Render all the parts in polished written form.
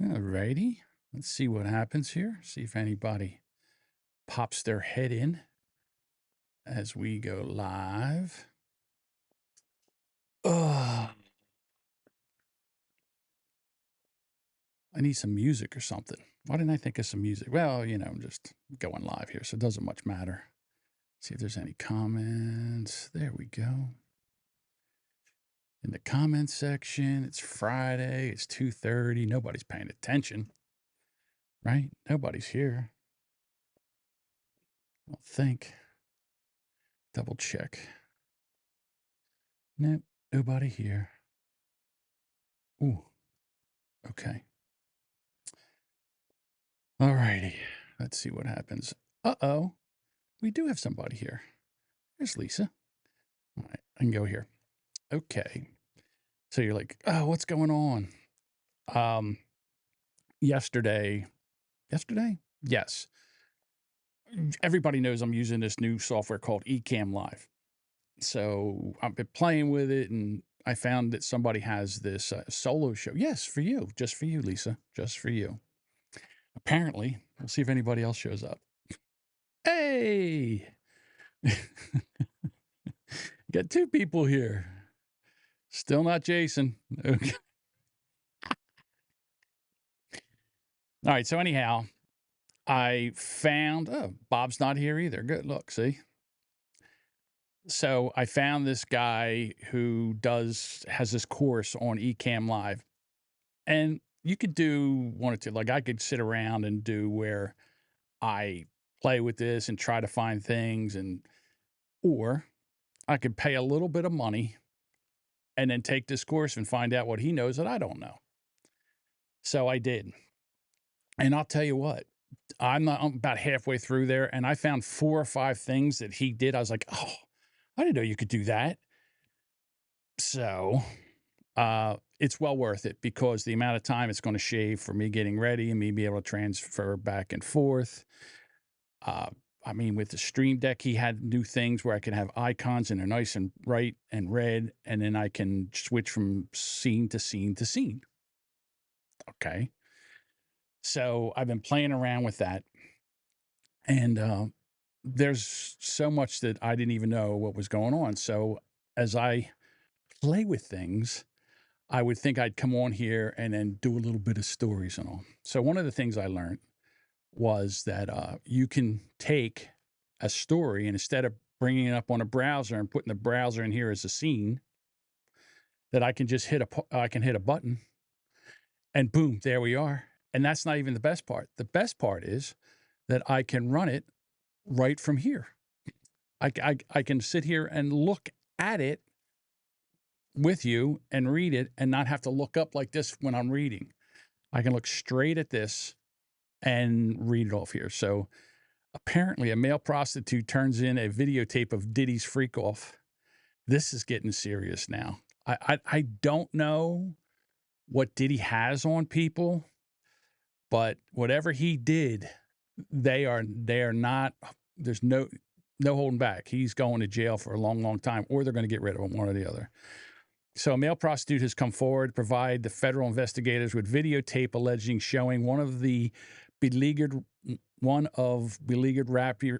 Alrighty. Let's see what happens here. See if anybody pops their head in as we go live. Oh, I need some music or something. Why didn't I think of some music? Well, I'm just going live here, so it doesn't much matter. See if there's any comments. There we go. In the comments section, it's Friday. It's 2:30. Nobody's paying attention, right? Nobody's here. I don't think. Double check. Nope, nobody here. Ooh, okay. All righty. Let's see what happens. Uh-oh. We do have somebody here. There's Lisa. All right, I can go here. Okay. So you're like, oh, what's going on? Yesterday. Yes. Everybody knows I'm using this new software called Ecamm Live. So I've been playing with it, and I found that somebody has this solo show. Yes, for you. Just for you, Lisa. Just for you. Apparently, we'll see if anybody else shows up. Hey! Got two people here. Still not Jason. Okay. All right. So anyhow, I found, Bob's not here either. Good. Look, see? So I found this guy who has this course on Ecamm Live. And you could do one or two. Like I could sit around and do where I play with this and try to find things, or I could pay a little bit of money and then take this course and find out what he knows that I don't know. So I did. And I'll tell you what, I'm about halfway through there, and I found 4 or 5 things that he did. I was like, oh, I didn't know you could do that. So it's well worth it because the amount of time it's going to shave for me getting ready and me be able to transfer back and forth. Uh, I mean, with the Stream Deck, he had new things where I can have icons and they're nice and bright and red, and then I can switch from scene to scene to scene. Okay. So I've been playing around with that. And there's so much that I didn't even know what was going on. So as I play with things, I would think I'd come on here and then do a little bit of stories and all. So one of the things I learned was that you can take a story, and instead of bringing it up on a browser and putting the browser in here as a scene, that I can just hit a button, and boom, there we are. And that's not even the best part. The best part is that I can run it right from here. I can sit here and look at it with you and read it and not have to look up like this when I'm reading. I can look straight at this and read it off here. So apparently, a male prostitute turns in a videotape of Diddy's freak off. This is getting serious now. I don't know what Diddy has on people, but whatever he did, they are not. There's no holding back. He's going to jail for a long, long time, or they're going to get rid of him, one or the other. So a male prostitute has come forward to provide the federal investigators with videotape alleging showing one of beleaguered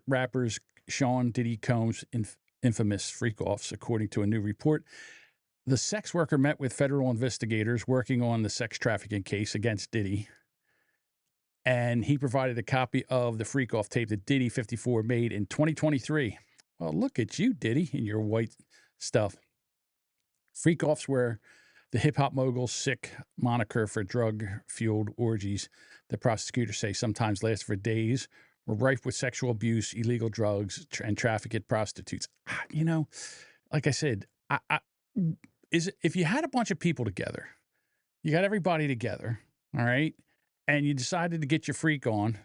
rappers Sean Diddy Combs' infamous freak-offs, according to a new report. The sex worker met with federal investigators working on the sex trafficking case against Diddy, and he provided a copy of the freak-off tape that Diddy 54 made in 2023. Well, look at you, Diddy, in your white stuff. Freak-offs were the hip-hop mogul's sick moniker for drug-fueled orgies that prosecutors say sometimes last for days, were rife with sexual abuse, illegal drugs, and trafficked prostitutes. Like I said, if you had a bunch of people together, you got everybody together, all right, and you decided to get your freak on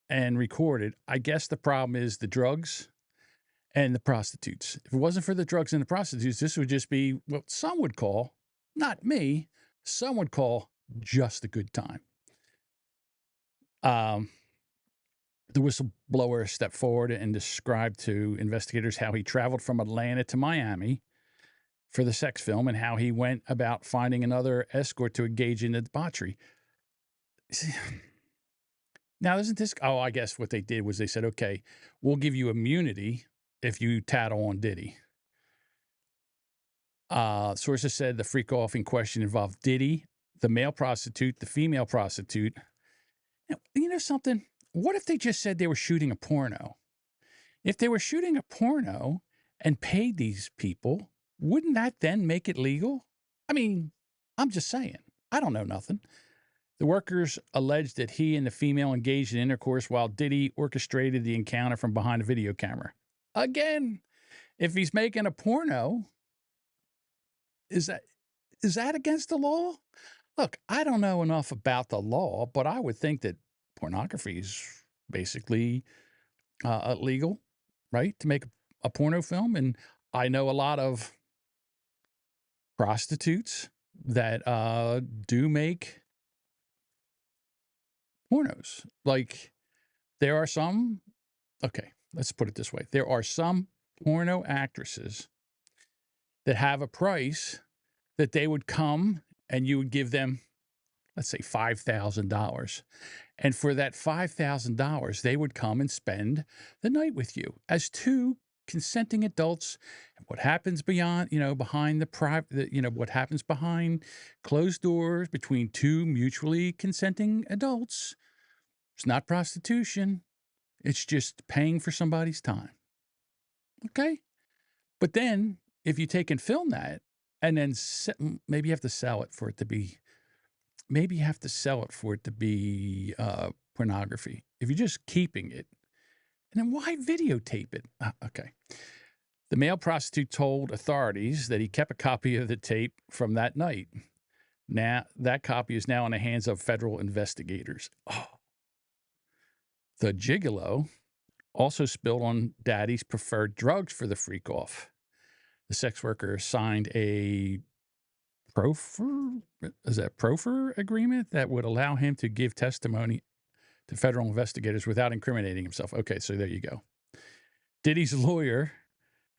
and record it, I guess the problem is the drugs and the prostitutes. If it wasn't for the drugs and the prostitutes, this would just be what some would call, not me, some would call just a good time. The whistleblower stepped forward and described to investigators how he traveled from Atlanta to Miami for the sex film and how he went about finding another escort to engage in the debauchery. Now, isn't this? Oh, I guess what they did was they said, okay, we'll give you immunity if you tattle on Diddy. Sources said the freak off in question involved Diddy, the male prostitute, the female prostitute. Now, you know something? What if they just said they were shooting a porno? If they were shooting a porno and paid these people, wouldn't that then make it legal? I mean, I'm just saying. I don't know nothing. The workers alleged that he and the female engaged in intercourse while Diddy orchestrated the encounter from behind a video camera. Again, if he's making a porno, is that against the law? Look, I don't know enough about the law, but I would think that pornography is basically illegal, right? To make a porno film. And I know a lot of prostitutes that do make pornos. Like there are some, okay, let's put it this way. There are some porno actresses that have a price that they would come and you would give them, let's say $5,000. And for that $5,000, they would come and spend the night with you as two consenting adults. And what happens beyond, behind the private, what happens behind closed doors between two mutually consenting adults, it's not prostitution. It's just paying for somebody's time. Okay. But then if you take and film that and then maybe you have to sell it for it to be, pornography. If you're just keeping it, and then why videotape it? Okay. The male prostitute told authorities that he kept a copy of the tape from that night. Now, that copy is now in the hands of federal investigators. Oh. The gigolo also spilled on Daddy's preferred drugs for the freak off. The sex worker signed a proffer agreement that would allow him to give testimony to federal investigators without incriminating himself. Okay, so there you go. Diddy's lawyer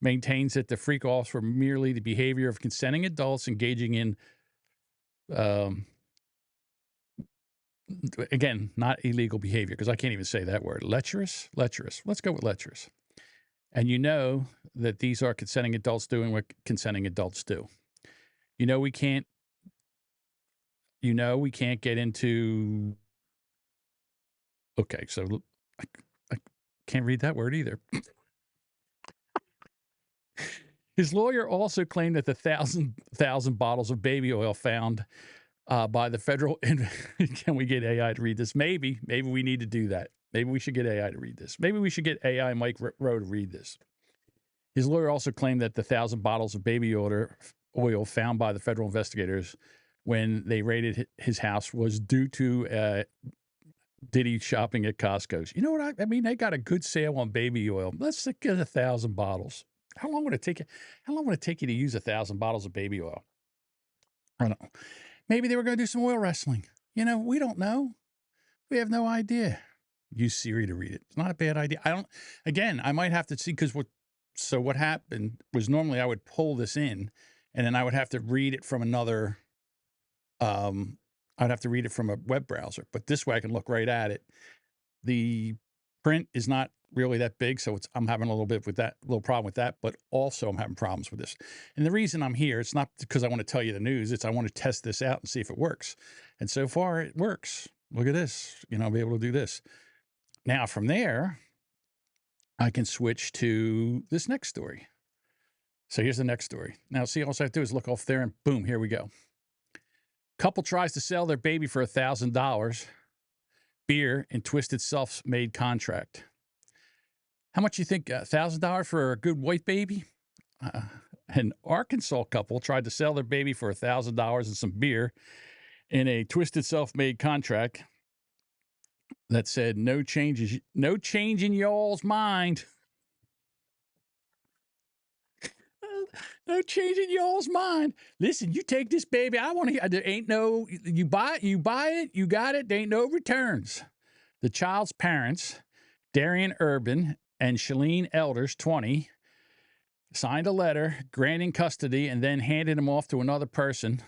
maintains that the freak offs were merely the behavior of consenting adults engaging in, again, not illegal behavior, because I can't even say that word. Lecherous. Let's go with lecherous. And you know that these are consenting adults doing what consenting adults do. We can't get into. Okay, so I can't read that word either. His lawyer also claimed that the thousand bottles of baby oil found by the federal. Can we get AI to read this? Maybe we need to do that. Maybe we should get AI to read this. Maybe we should get AI Mike Rowe to read this. His lawyer also claimed that the 1,000 bottles of baby oil found by the federal investigators when they raided his house was due to Diddy shopping at Costco's. You know what I mean? They got a good sale on baby oil. Let's get 1,000 bottles. How long would it take you? How long would it take you to use 1,000 bottles of baby oil? I don't know. Maybe they were going to do some oil wrestling. We don't know. We have no idea. Use Siri to read it. It's not a bad idea. I might have to see because what happened was normally I would pull this in and then I would have to read it from another, I'd have to read it from a web browser, but this way I can look right at it. The print is not really that big, so I'm having a little problem with that, but also I'm having problems with this. And the reason I'm here, it's not because I want to tell you the news, it's I want to test this out and see if it works. And so far it works. Look at this. I'll be able to do this. Now from there, I can switch to this next story. So here's the next story. Now see, all I have to do is look off there and boom, here we go. Couple tries to sell their baby for $1,000. Beer and twisted self-made contract. How much you think? $1,000 for a good white baby? An Arkansas couple tried to sell their baby for $1,000 and some beer in a twisted self-made contract that said no change in y'all's mind. No change in y'all's mind. Listen, you take this baby. I want to. There ain't no. You buy it. You got it. There ain't no returns. The child's parents, Darian Urban and Shalene Elders, 20, signed a letter granting custody and then handed him off to another person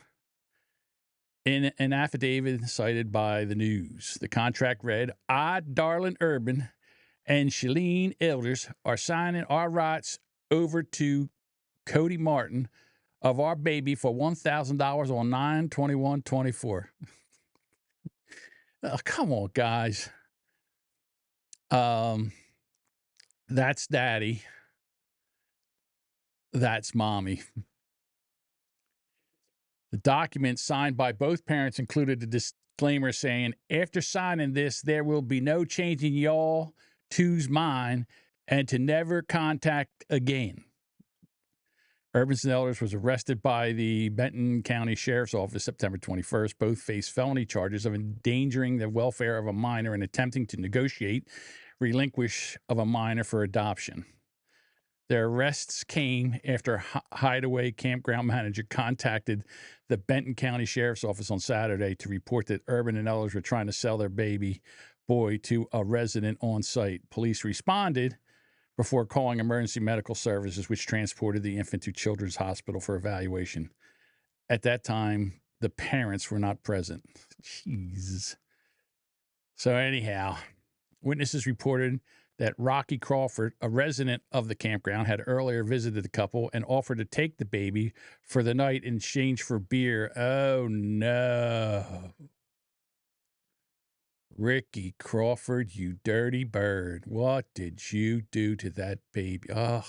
In an affidavit cited by the news, the contract read, I, Darlin Urban, and Shalene Elders are signing our rights over to Cody Martin of our baby for $1,000 on 9/21/24. Oh, come on, guys. That's daddy. That's mommy. The document signed by both parents included a disclaimer saying, after signing this, there will be no changing y'all two's mind and to never contact again. Urban's Elders was arrested by the Benton County Sheriff's Office September 21st. Both face felony charges of endangering the welfare of a minor and attempting to negotiate relinquish of a minor for adoption. Their arrests came after a hideaway campground manager contacted the Benton County Sheriff's Office on Saturday to report that Urban and Elders were trying to sell their baby boy to a resident on site. Police responded before calling emergency medical services, which transported the infant to Children's Hospital for evaluation. At that time, the parents were not present. Jeez. So anyhow, witnesses reported that Rocky Crawford, a resident of the campground, had earlier visited the couple and offered to take the baby for the night in exchange for beer. Oh, no. Ricky Crawford, you dirty bird. What did you do to that baby? Ugh.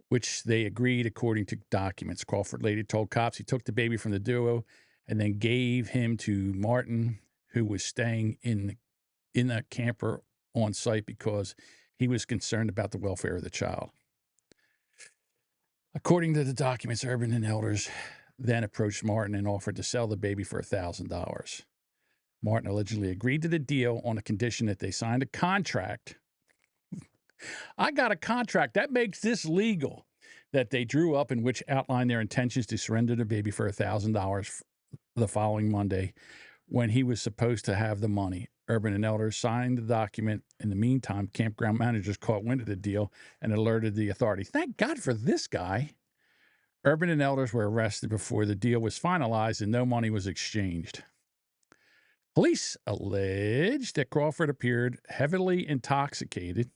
Which they agreed, according to documents. Crawford later told cops he took the baby from the duo and then gave him to Martin, who was staying in the camper on site because he was concerned about the welfare of the child. According to the documents, Urban and Elders then approached Martin and offered to sell the baby for $1,000. Martin allegedly agreed to the deal on the condition that they signed a contract. I got a contract that makes this legal that they drew up in which outlined their intentions to surrender the baby for $1,000 the following Monday when he was supposed to have the money. Urban and Elders signed the document. In the meantime, campground managers caught wind of the deal and alerted the authority. Thank God for this guy. Urban and Elders were arrested before the deal was finalized and no money was exchanged. Police alleged that Crawford appeared heavily intoxicated,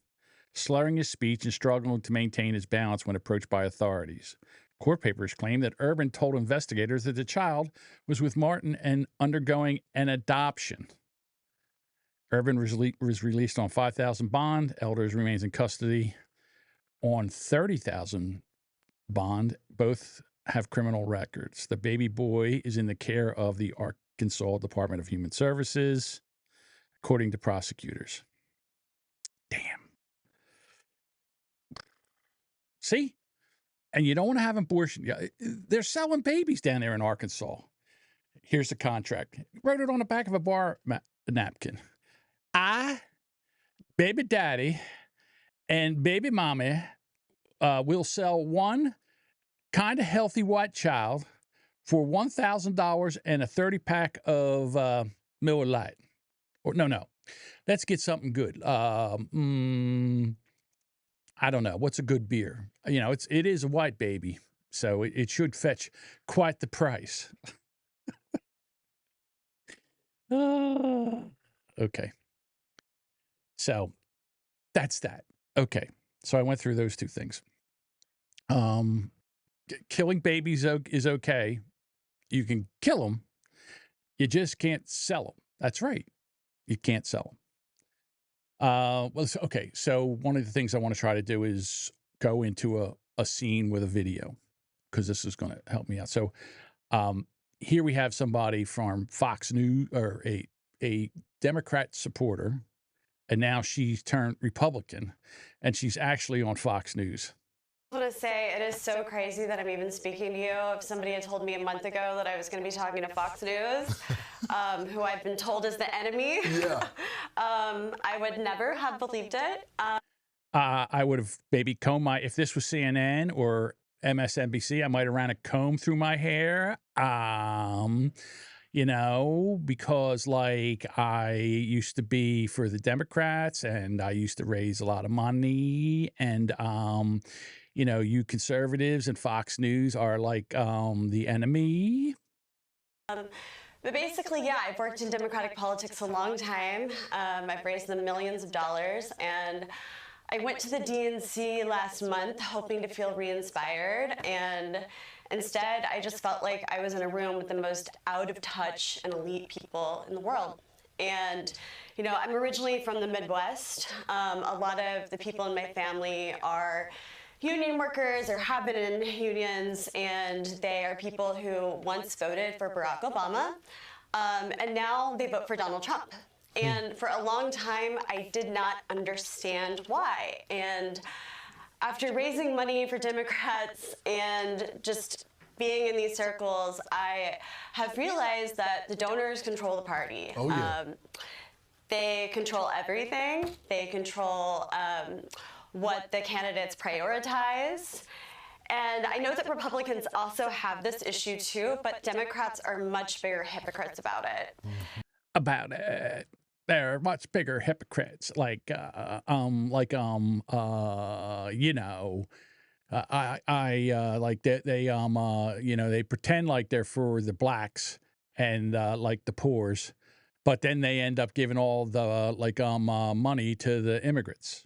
slurring his speech and struggling to maintain his balance when approached by authorities. Court papers claim that Urban told investigators that the child was with Martin and undergoing an adoption. Urban was released on $5,000 bond. Elders remains in custody on $30,000 bond. Both have criminal records. The baby boy is in the care of the Arkansas Department of Human Services, according to prosecutors. Damn. See? And you don't want to have abortion. They're selling babies down there in Arkansas. Here's the contract. Wrote it on the back of a bar napkin. I, baby daddy, and baby mommy will sell one kind of healthy white child for $1,000 and a 30-pack of Miller Lite. Or no. Let's get something good. I don't know. What's a good beer? You know, it is a white baby, so it should fetch quite the price. Okay. So that's that. Okay. So I went through those two things. Killing babies is okay. You can kill them. You just can't sell them. That's right. You can't sell them. Okay. So one of the things I want to try to do is go into a scene with a video because this is going to help me out. So here we have somebody from Fox News, or a Democrat supporter, and now she's turned Republican, and she's actually on Fox News. I want to say it is so crazy that I'm even speaking to you. If somebody had told me a month ago that I was going to be talking to Fox News, who I've been told is the enemy, I would never have believed it. I would have maybe combed if this was CNN or MSNBC, I might have ran a comb through my hair. Because like I used to be for the Democrats and I used to raise a lot of money, and you conservatives and Fox News are like the enemy. But basically, yeah, I've worked in Democratic politics a long time. I've raised them millions of dollars, and I went to the DNC last month hoping to feel re-inspired, and instead I just felt like I was in a room with the most out-of-touch and elite people in the world. And, you know, I'm originally from the Midwest. A lot of the people in my family are union workers or have been in unions, and they are people who once voted for Barack Obama, and now they vote for Donald Trump. And for a long time, I did not understand why. And after raising money for Democrats and just being in these circles, I have realized that the donors control the party. Oh, yeah. They control everything. They control what the candidates prioritize. And I know that Republicans also have this issue too, but Democrats are much bigger hypocrites about it. About it. They're much bigger hypocrites. Like you know, like you know, they pretend like they're for the blacks and like the poors, but then they end up giving all the money to the immigrants.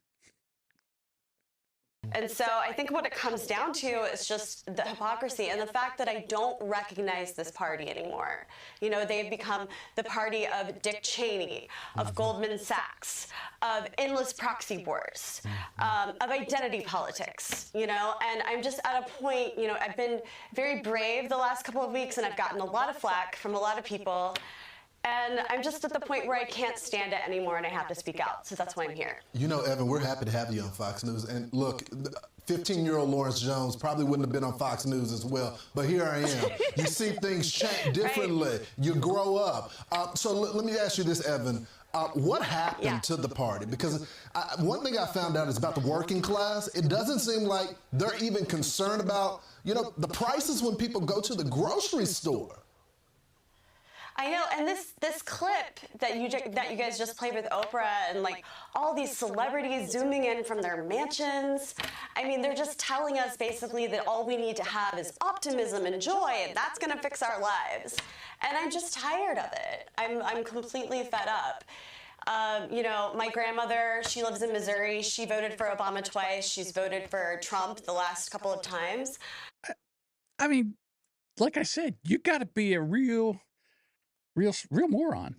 And so I think what it comes down to is just the hypocrisy and the fact that I don't recognize this party anymore. You know, they've become the party of Dick Cheney, of Goldman Sachs, of endless proxy wars, of identity politics, you know, and I'm just at a point, you know, I've been very brave the last couple of weeks and I've gotten a lot of flack from a lot of people. And I'm just at the point where I can't stand it anymore and I have to speak out. So that's why I'm here. You know, Evan, we're happy to have you on Fox News. And look, 15-year-old Lawrence Jones probably wouldn't have been on Fox News as well. But here I am. You see things change differently. Right. You grow up. So let me ask you this, Evan. What happened to the party? Because one thing I found out is about the working class. It doesn't seem like they're even concerned about, you know, the prices when people go to the grocery store. I know, and this clip that you guys just played with Oprah and like all these celebrities zooming in from their mansions. I mean, they're just telling us basically that all we need to have is optimism and joy, and that's going to fix our lives. And I'm just tired of it. I'm completely fed up. You know, my grandmother, she lives in Missouri. She voted for Obama twice. She's voted for Trump the last couple of times. I mean, like I said, you got to be a real moron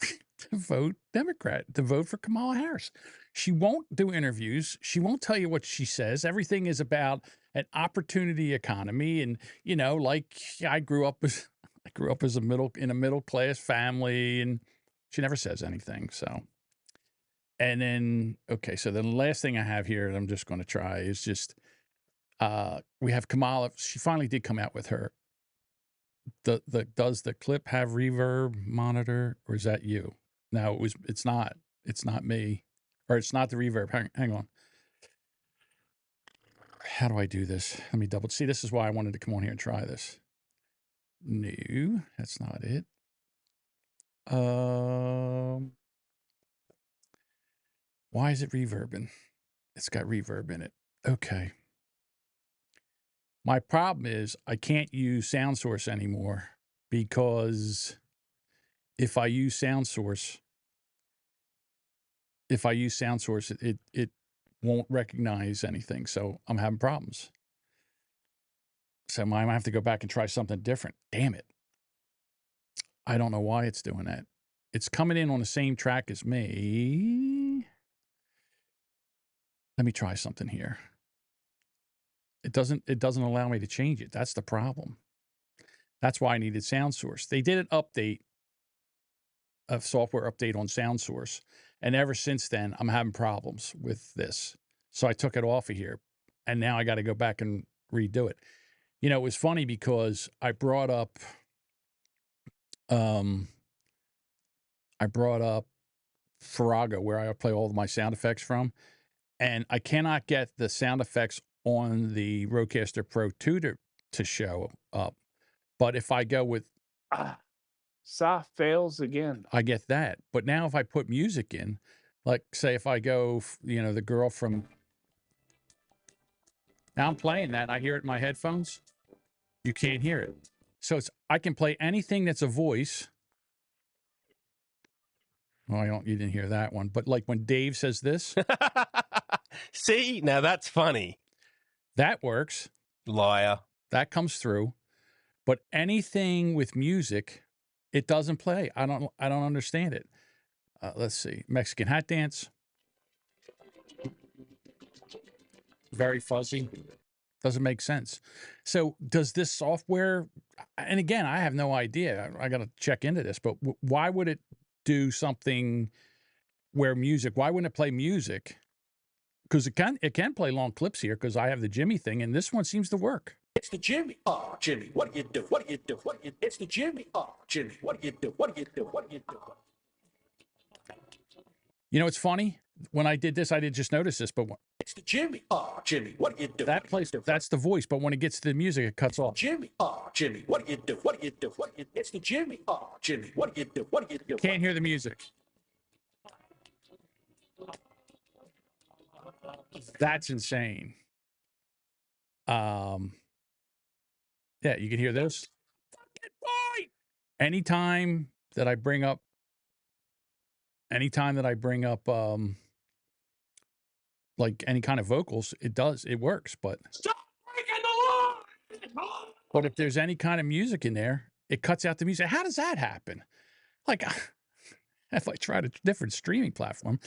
to vote Democrat, to vote for Kamala Harris. She won't do interviews. She won't tell you what she says. Everything is about an opportunity economy. And, you know, like I grew up as a middle class family, and she never says anything. So, and then, okay. So the last thing I have here that I'm just going to try is just, we have Kamala. She finally did come out with her. Does the clip have reverb monitor, or is that you? No, it's not me, or it's not the reverb. Hang on. How do I do this? Let me see. This is why I wanted to come on here and try this. No, that's not it. Why is it reverbing? It's got reverb in it. Okay. My problem is I can't use SoundSource anymore, because if I use SoundSource, it won't recognize anything. So I'm having problems. So I might have to go back and try something different. Damn it. I don't know why it's doing that. It's coming in on the same track as me. Let me try something here. It doesn't allow me to change it. That's the problem. That's why I needed SoundSource. They did an update, a software update on SoundSource. And ever since then, I'm having problems with this. So I took it off of here. And now I got to go back and redo it. You know, it was funny because I brought up Farrago, where I play all of my sound effects from. And I cannot get the sound effects on the Rodecaster Pro 2 to show up. But if I go with... soft fails again. I get that. But now if I put music in, like say if I go, you know, the girl from... Now I'm playing that and I hear it in my headphones. You can't hear it. So I can play anything that's a voice. Well, you didn't hear that one, but like when Dave says this, See, now that's funny. that works. Liar. That comes through. But anything with music, it doesn't play. I don't understand it. Let's see. Mexican hat dance. Very fuzzy. Doesn't make sense. So does this software, and again, I have no idea. I got to check into this, but why would it do something where why wouldn't it play music? Because it can play long clips here because I have the Jimmy thing, and this one seems to work. It's the Jimmy. Oh, Jimmy, what do you do? What do you do? What do you? It's the Jimmy. Oh, Jimmy, what do you do? What do you do? What do you do? You know, it's funny. When I did this, I didn't just notice this, but it's the Jimmy. Oh, Jimmy, what do you do? That plays. That's the voice, but when it gets to the music, it cuts off. Jimmy. Oh, Jimmy, what do you do? What do you do? What do you? It's the Jimmy. Oh, Jimmy, what do you do? What do you do? Can't hear the music. That's insane. Yeah, you can hear this. Anytime that I bring up, like any kind of vocals, it works. But stop breaking the law. But if there's any kind of music in there, it cuts out the music. How does that happen? Like, if I tried a different streaming platform,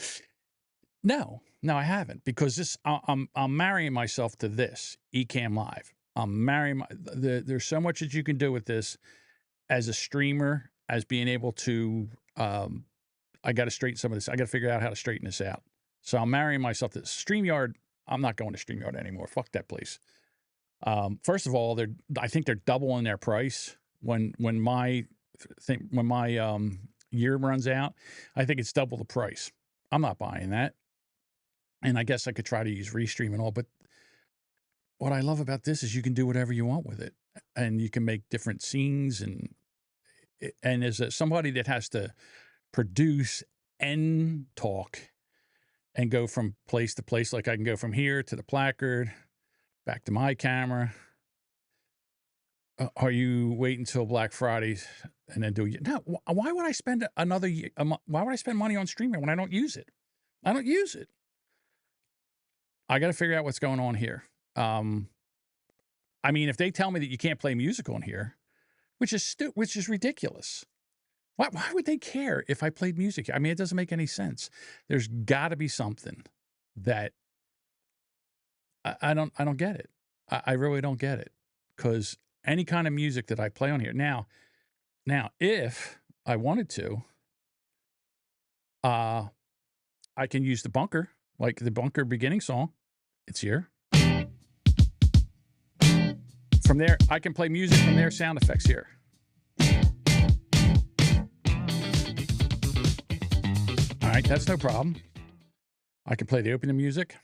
no, I haven't, because I'm marrying myself to this Ecamm Live. I'm marrying there's so much that you can do with this as a streamer, as being able to. I got to straighten some of this. I got to figure out how to straighten this out. So I'm marrying myself to StreamYard. I'm not going to StreamYard anymore. Fuck that place. First of all, I think they're doubling their price when my year runs out. I think it's double the price. I'm not buying that. And I guess I could try to use Restream and all, but what I love about this is you can do whatever you want with it, and you can make different scenes, and as somebody that has to produce and talk and go from place to place, like I can go from here to the placard, back to my camera. Are you waiting until Black Friday and then do it? No. Why would I spend another year? Why would I spend money on streaming when I don't use it? I don't use it. I got to figure out what's going on here. I mean, if they tell me that you can't play music on here, which is ridiculous. Why would they care if I played music? I mean, it doesn't make any sense. There's got to be something that I don't get it. I really don't get it, because any kind of music that I play on here now, if I wanted to, I can use the bunker, like the bunker beginning song. It's here. From there, I can play music from their sound effects here. All right, that's no problem. I can play the opening music.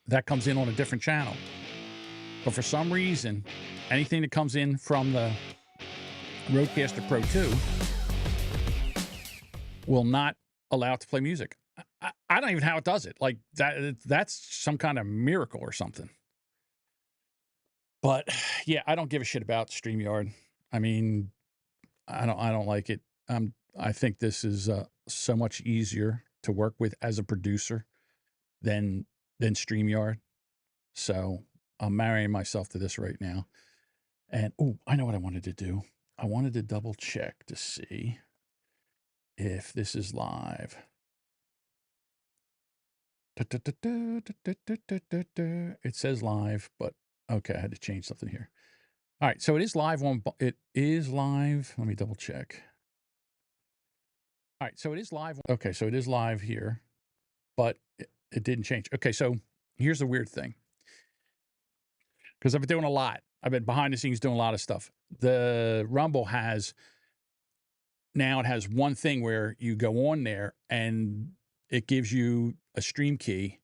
That comes in on a different channel. But for some reason, anything that comes in from the Rodecaster Pro 2 will not allow it to play music. I don't even know how it does it. Like that's some kind of miracle or something. But yeah, I don't give a shit about StreamYard. I mean, I don't like it. I think this is so much easier to work with as a producer than StreamYard. So I'm marrying myself to this right now. And I know what I wanted to do. I wanted to double check to see if this is live. It says live, but okay, I had to change something here. All right, so it is live on. It is live. Let me double check. All right, so it is live. Okay, so it is live here, but it didn't change. Okay, so here's the weird thing, because I've been doing a lot. I've been behind the scenes doing a lot of stuff. The Rumble has one thing where you go on there and it gives you a stream key,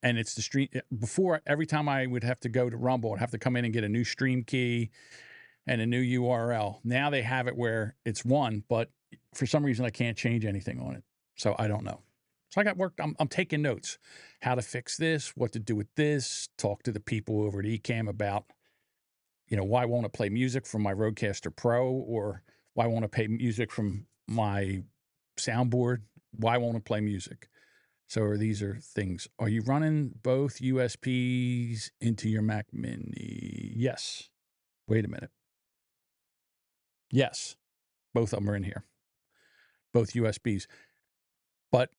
and it's the stream. Before, every time I would have to go to Rumble, I'd have to come in and get a new stream key and a new URL. Now they have it where it's one, but for some reason I can't change anything on it. So I don't know. So I got work. I'm taking notes, how to fix this, what to do with this, talk to the people over at Ecamm about you know, why won't it play music from my Rodecaster Pro, or why won't it play music from my soundboard? Why won't it play music? So these are things. Are you running both USBs into your Mac Mini? Yes. Wait a minute. Yes. Both of them are in here. Both USBs. But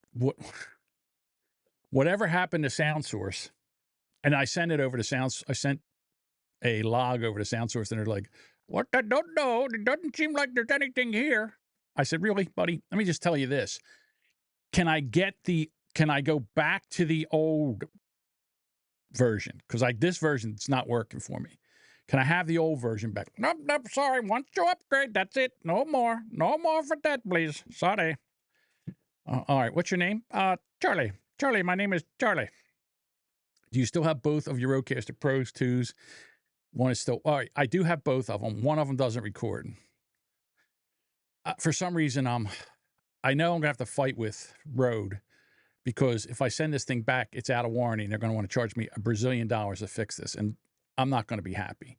whatever happened to Sound Source, and I sent it over to I sent a log over to Sound Source, and they're like, what? I don't know. It doesn't seem like there's anything here. I said, really, buddy? Let me just tell you this. Can I go back to the old version? Because this version's not working for me. Can I have the old version back? Nope, sorry. Once you upgrade, that's it. No more. No more for that, please. Sorry. All right. What's your name? Charlie. Charlie, my name is Charlie. Do you still have both of your Rodecaster Pros 2s? One is still, all right, I do have both of them. One of them doesn't record. For some reason, I know I'm going to have to fight with Rode, because if I send this thing back, it's out of warranty, and they're going to want to charge me $1 Brazilian to fix this. And I'm not going to be happy,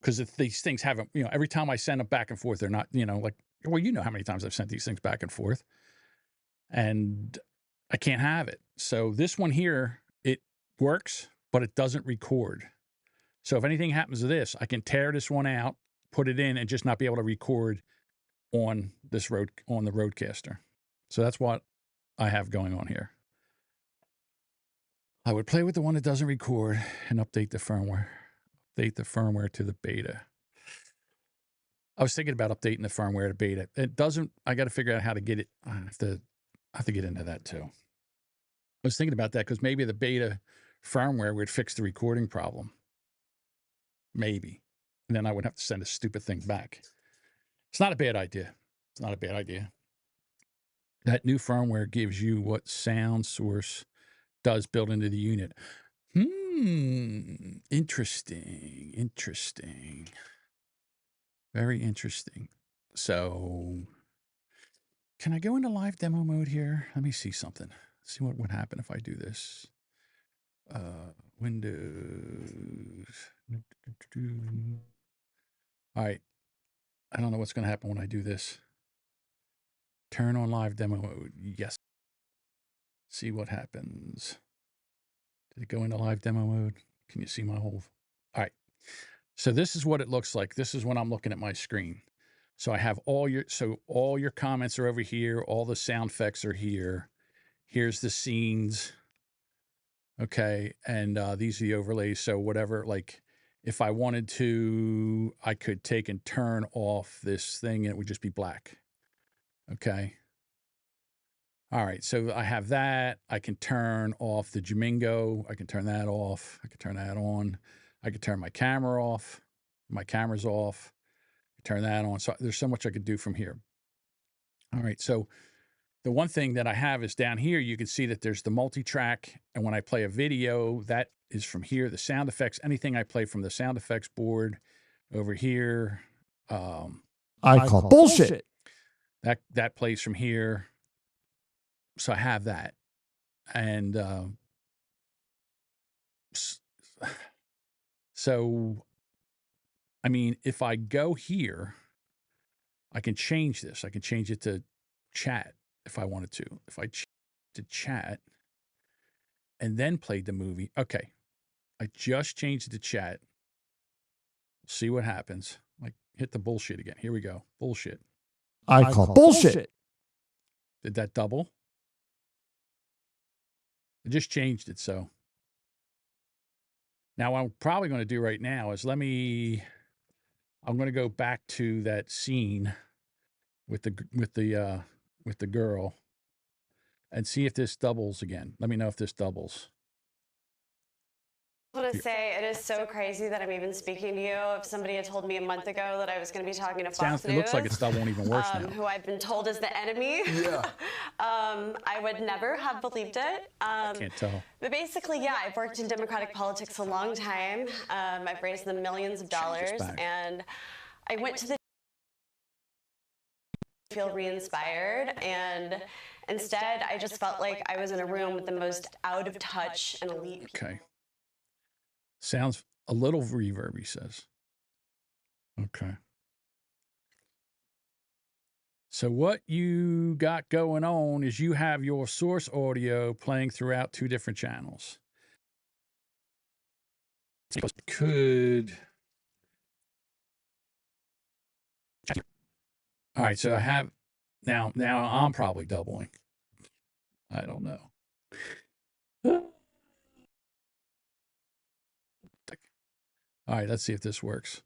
because if these things haven't, you know, every time I send them back and forth, they're not, you know, like, well, you know how many times I've sent these things back and forth, and I can't have it. So this one here, it works, but it doesn't record. So if anything happens to this, I can tear this one out, put it in, and just not be able to record on the Rodecaster. So that's what I have going on here. I would play with the one that doesn't record and update the firmware. Update the firmware to the beta. I was thinking about updating the firmware to beta. It doesn't. I got to figure out how to get it. I have to get into that too. I was thinking about that because maybe the beta firmware would fix the recording problem. Maybe. And then I would have to send a stupid thing back. It's not a bad idea. It's not a bad idea. That new firmware gives you what Sound Source does built into the unit. Interesting. Interesting. Very interesting. So, can I go into live demo mode here? Let me see something. See what would happen if I do this. Windows. All right. I don't know what's going to happen when I do this. Turn on live demo mode. Yes. See what happens. Did it go into live demo mode? Can you see my whole? All right. So this is what it looks like. This is when I'm looking at my screen. So I have all your comments are over here. All the sound effects are here. Here's the scenes. Okay. And these are the overlays. So whatever, like if I wanted to, I could take and turn off this thing and it would just be black. Okay. All right. So I have that. I can turn off the Jamingo. I can turn that off. I can turn that on. I can turn my camera off. My camera's off. Turn that on. So there's so much I could do from here. All right. So the one thing that I have is down here, you can see that there's the multi-track. And when I play a video, that is from here. The sound effects, anything I play from the sound effects board over here. I call bullshit. That plays from here. So I have that. And so, I mean, if I go here, I can change this. I can change it to chat if I wanted to. If I change to chat and then played the movie. Okay. I just changed it to chat. See what happens. Like, hit the bullshit again. Here we go. Bullshit. I call bullshit. Did that double? I just changed it, so. Now, what I'm probably going to do right now is I'm going to go back to that scene with the girl and see if this doubles again. Let me know if this doubles. I want to say it is so crazy that I'm even speaking to you. If somebody had told me a month ago that I was going to be talking to Fox News, it looks like it's double even worse now. Who I've been told is the enemy. Yeah. I would never have believed it. I can't tell. But basically, yeah, I've worked in Democratic politics a long time. I've raised them millions of dollars, and I went to the feel re-inspired, and instead I just felt like I was in a room with the most out of touch and elite people. Okay. Sounds a little reverb, he says. Okay. So what you got going on is you have your source audio playing throughout 2 different channels. Could All right, so I have now I'm probably doubling. I don't know. All right, let's see if this works.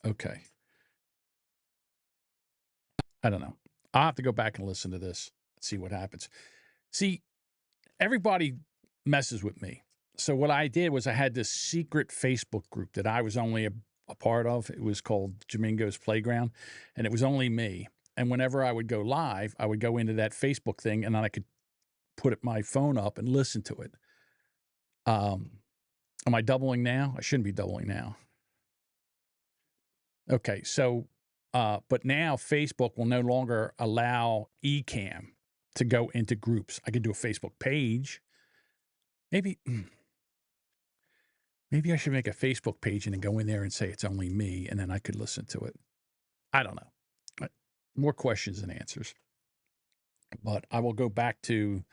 Okay. I don't know. I'll have to go back and listen to this, see what happens. See, everybody messes with me. So what I did was I had this secret Facebook group that I was only a part of. It was called Jamingo's Playground, and it was only me. And whenever I would go live, I would go into that Facebook thing, and then I could put my phone up and listen to it. Am I doubling now? I shouldn't be doubling now. Okay, so, but now Facebook will no longer allow Ecamm to go into groups. I could do a Facebook page. Maybe I should make a Facebook page and then go in there and say it's only me, and then I could listen to it. I don't know. More questions than answers. But I will go back to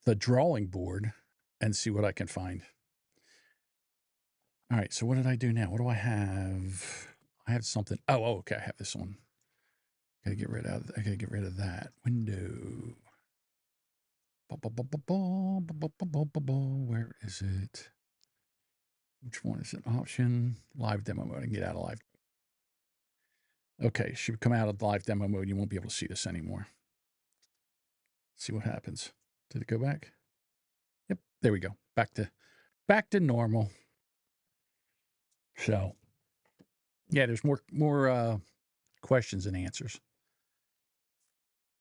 the drawing board and see what I can find. All right, so what did I do now? What do I have? I have something. Oh, okay. I have this one. I gotta get rid of that window. Where is it? Which one is it? Option, live demo mode. I can get out of live. Okay, should come out of live demo mode. You won't be able to see this anymore. See what happens. Did it go back? Yep, there we go. Back to normal. So, yeah, there's more questions than answers.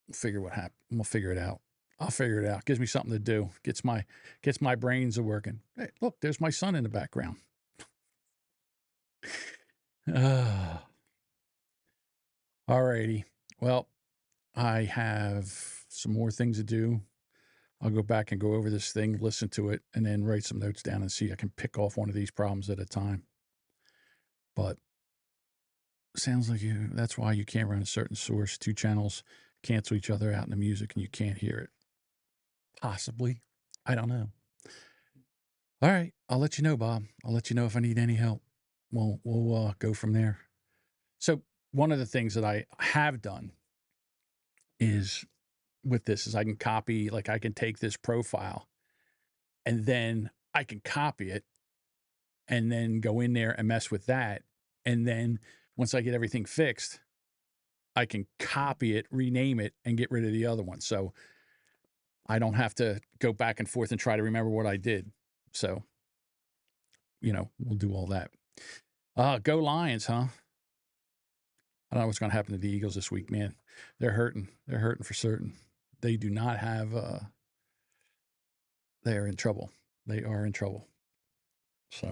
We'll figure what happened. We'll figure it out. I'll figure it out. Gives me something to do. Gets my brains a working. Hey, look, there's my son in the background. All righty. Well, I have some more things to do. I'll go back and go over this thing, listen to it, and then write some notes down and see. I can pick off one of these problems at a time. But sounds like that's why you can't run a certain source. 2 channels cancel each other out in the music and you can't hear it. Possibly. I don't know. All right. I'll let you know, Bob. I'll let you know if I need any help. We'll go from there. So one of the things that I have done is with this is I can copy, like I can take this profile and then I can copy it and then go in there and mess with that. And then once I get everything fixed, I can copy it, rename it, and get rid of the other one. So I don't have to go back and forth and try to remember what I did. So, we'll do all that. Go Lions, huh? I don't know what's going to happen to the Eagles this week, man. They're hurting. They're hurting for certain. They do not have, they're in trouble. They are in trouble. So,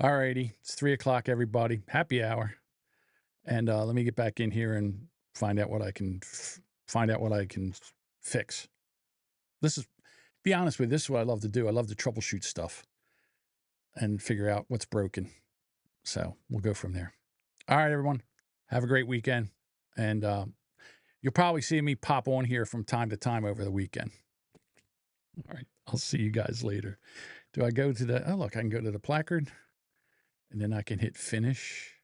all righty. It's 3:00, everybody. Happy hour. And let me get back in here and find out what I can fix. Be honest with you, this is what I love to do. I love to troubleshoot stuff and figure out what's broken. So we'll go from there. All right, everyone. Have a great weekend. And you'll probably see me pop on here from time to time over the weekend. All right. I'll see you guys later. Do I go to look, I can go to the placard and then I can hit finish.